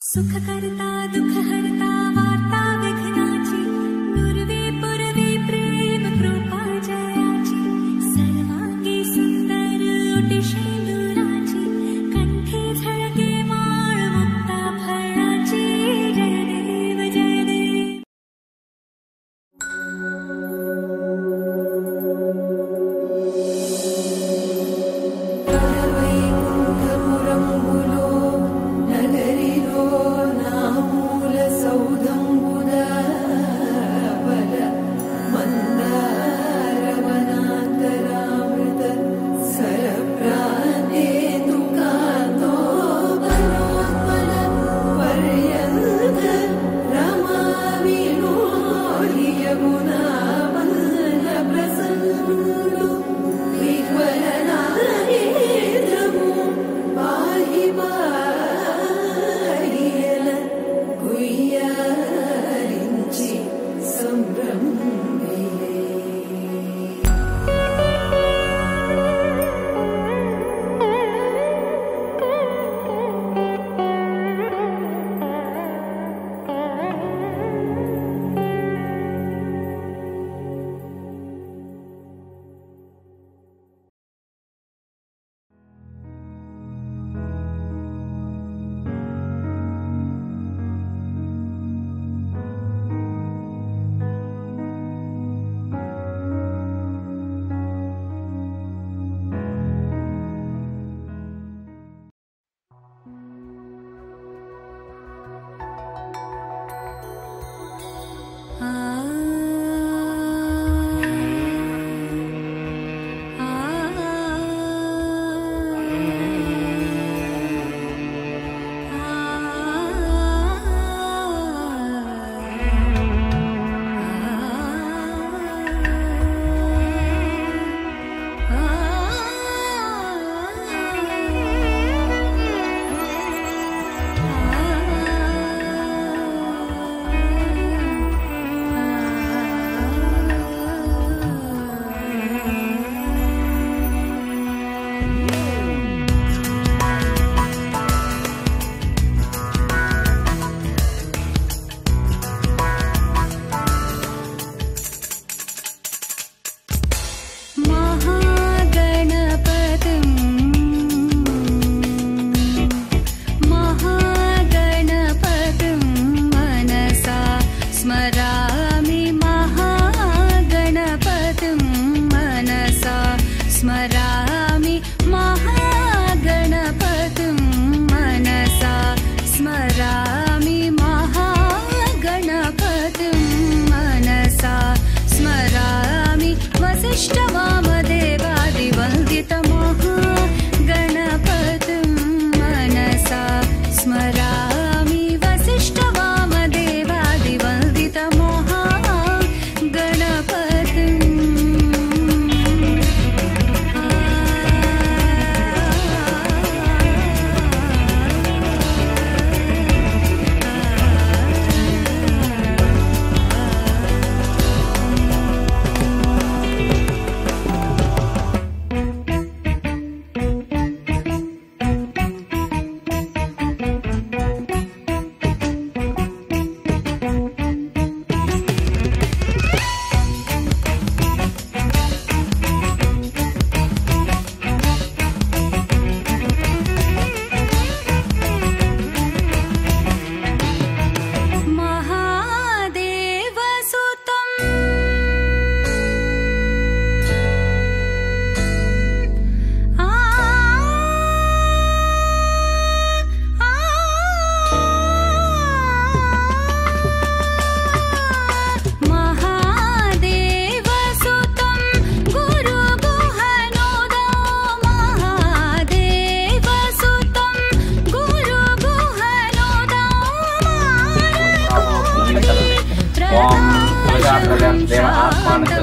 सुखकर्ता दुःखहर्ता वार्ता विघ्नाची नुरवी पुरवी प्रेम कृपा जयाची सर्वांगी सुंदर उटी शेंदुराची कंठी झळके माळ मुक्ता फळाची जय देव जय देव. महाकाव्य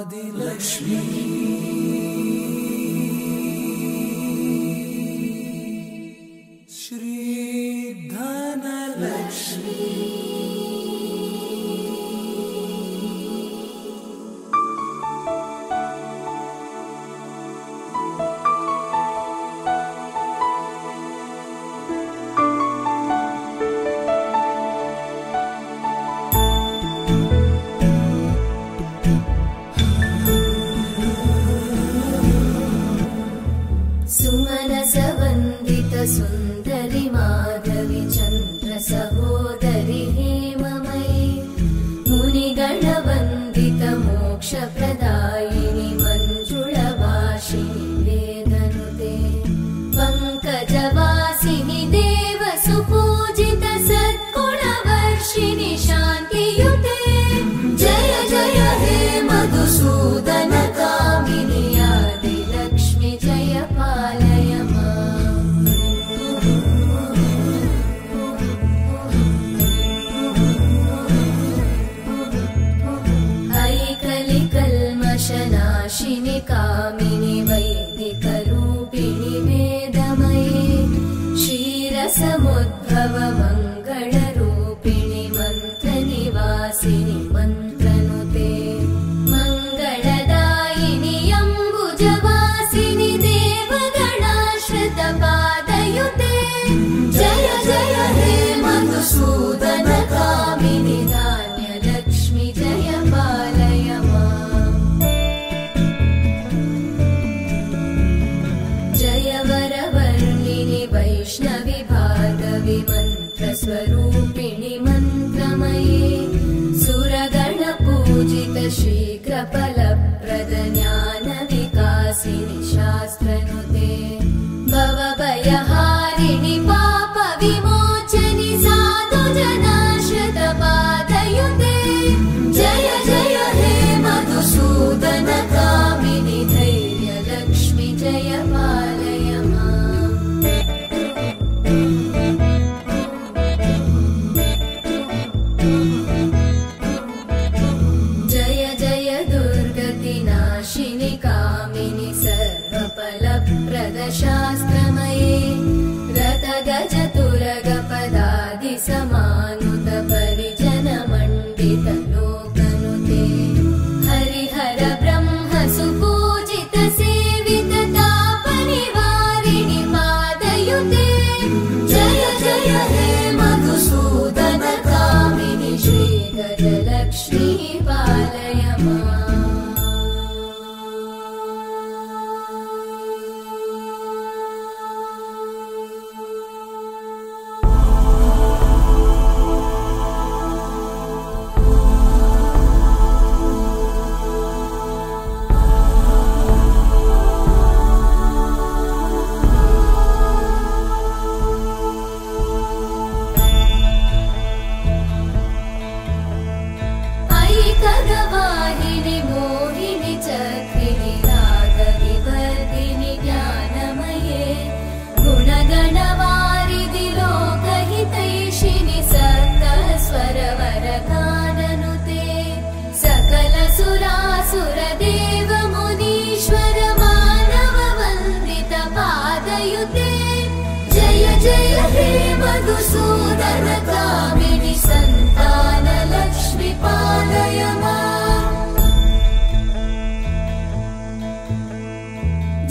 आदिलक्ष्मी श्री धनलक्ष्मी सुंदरी माधवी चंद्र सहोदरी हेममयी मुनिगण वंदित मोक्ष प्रदायिनी मंजुळभाषिणी वेदनुते पंकजवासिनी देव सुपूजित सद्गुणवर्षिणि शान्तियुते जय जय हे मधुसूदन कामिनी आदिलक्ष्मी जय पालय नाशिनि कामिनि वैदिकरूपिणि वेदमये क्षीरसमुद्भव मङ्गलरूपिणि मन्त्रनिवासिनि मन्त्रनुते मङ्गलदायिनि अम्बुजवासिनि देवगणाश्रितपादयुते जय जय हे मधुसूदन कामिनि धान्यलक्ष्मी जय पालय वैष्णवी भार्गवी मन्त्रस्वरूपिणि मन्त्रमये सुरगण पूजित शीघ्रफलप्रद ज्ञान विकासिनि शास्त्रनुते भवभयहारिणि पाप विमोचनि साधुजनाश्रित पादयुते जय जय हे मधुसूदन कामिनि धैर्यलक्ष्मी जय पालय शास्त्रमये रतगज तुरगपदादि समानुत परिजन मण्डित लोकनुते हरिहर ब्रह्म सुपूजित सेवित तापनिवारिणि पादयुते जय जय हे मधुसूदन कामिनि श्री गजलक्ष्मी पालय खगवाहिनि मोहिनि चक्रिणि रागविवर्धिनि ज्ञानमये गुणगणवारिधि लोकहितैषिणि सप्तस्वरवरगाननुते सकल सुरासुर देव मुनीश्वर मानव वन्दित पादयुते जय जय हे मधुसूदन कामिनि संतान लक्ष्मी पालय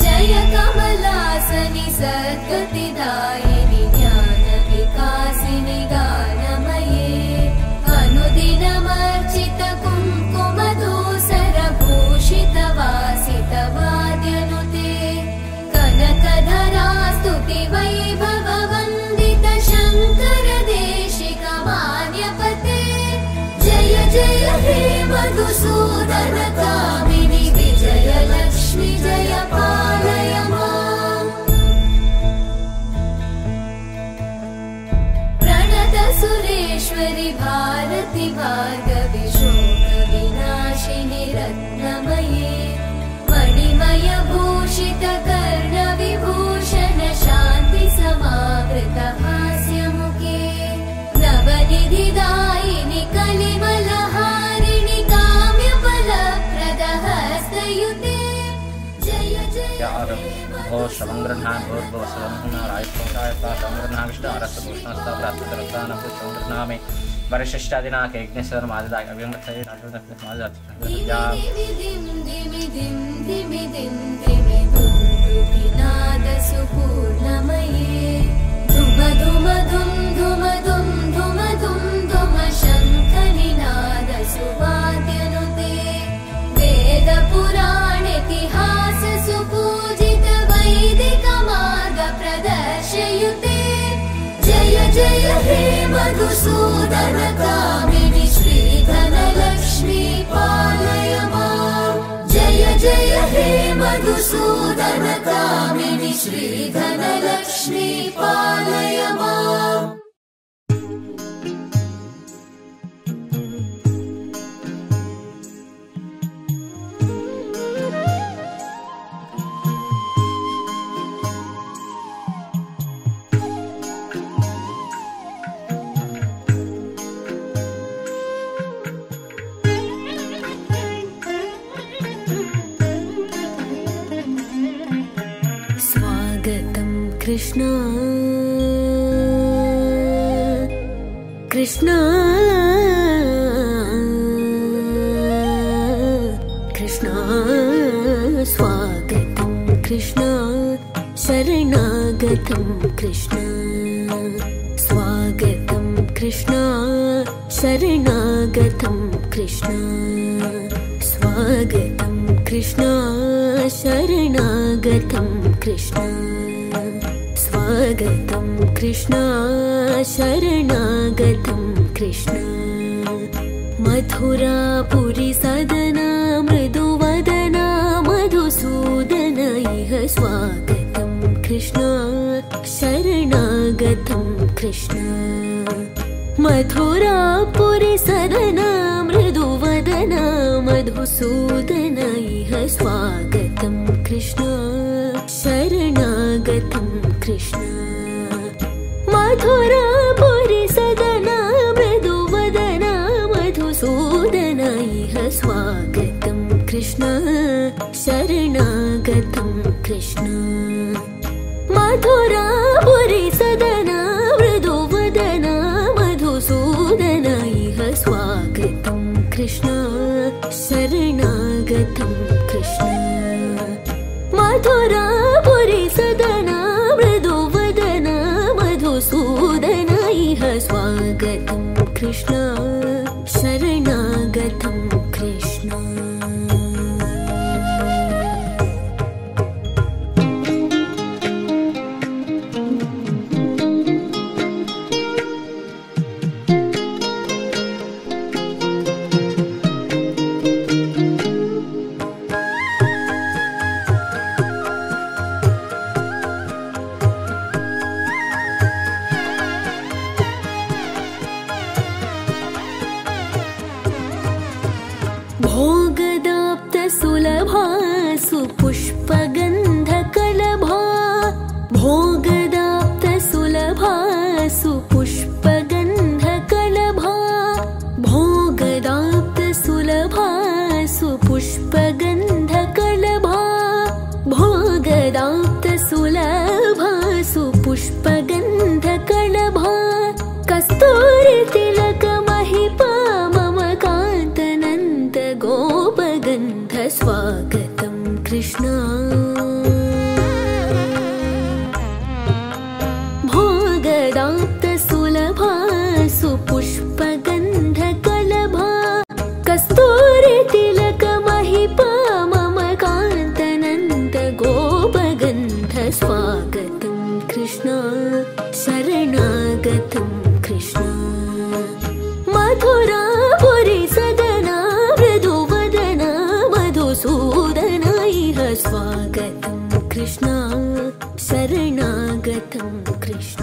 जय कमलासनि सद्गतिदायिनि ज्ञान विकासिनि गानमये अनुदिनमर्चित कुङ्कुमधूसर भूषित वासित वाद्यनुते कनकधरा स्तुति वैभव वन्दित शङ्कर देशिक मान्यपते जय जय हे मधुसूदन कामिनि विजयलक्ष्मी जय पालय प्रणत सुरेश्वरि भारति भार्गवी शोक विनाशिनि रत्नमये मणिमय भूषित कर्ण विभूषण शान्ति समावृत हास्यमुखे नवनिधिदायिनि कलिमलहारिणि काम्यफलप्रद ओ श्रवङ्गृह्णान् भूर्भुवस्वं श्रवङ्गृह्णाविष्ट अरस्तभूषणस्ताप्राप्तरक्तानभूषङ्गृह्णामि वरिशिष्टादिनाके यज्ञेश्वरमादिदाय अव्यङ्गतये शङ्खनिनादसुवाद्यनुते वेदपुराणेतिहास सुपूजित वैदिकमार्गप्रदर्शयुते जय जय हे मधुसूदन कामिनि श्रीधनलक्ष्मी पालय माम् जय जय हे मधुसूदन कामिनि श्रीधनलक्ष्मी पालय माम् कृष्ण कृष्ण कृष्ण स्वागतं कृष्ण शरणागतं कृष्ण स्वागतं कृष्ण शरणागतं कृष्ण स्वागतं कृष्ण शरणागतं कृष्ण स्वागतं कृष्ण शरणागतं कृष्ण मथुरापुरी सदना मृदुवदना मधुसूदन इह स्वागतं कृष्ण शरणागतं कृष्ण मथुरापुरी सदना मृदुवदना मधुसूदन इह स्वागतं कृष्ण शरणागतं कृष्ण मथुरापुरी सदना मृदुवदना मधुसूदन इह स्वागतं कृष्ण शरणागतं कृष्ण मथुरापुरी सदना मृदुवदना मधुसूदन इह स्वागतं कृष्ण शरणागतं कृष्ण मथुरापुरी सदना मृदुवदना मधुसूदन इह स्वागतं कृष्ण शरणागतं कृष्ण भोगदाप्त सुलभा सुपुष्पगन्धकलभा भोगदाप्त सुलभा सुपुष्पगन्धकलभा भोगदाप्त सुलभा सुपुष्पगन्धकलभा भोगदाप्त सुलभा सुपुष्पगन्धकलभा कस्तूरी तिलक महिपा मम कान्तनन्द गोपगन्ध स्वागतं कृष्ण भोगदाप्त सुलभा सुपुष्पगन्धकलभा कस्तूरी तिलक महिपा मम कान्तनन्द गोपगन्ध स्वागतं कृष्ण शरणागतं कृष्ण मथुरापुरी सदना मृदुवदना मधुसूदन इह स्वागतं कृष्ण शरणागतं कृष्ण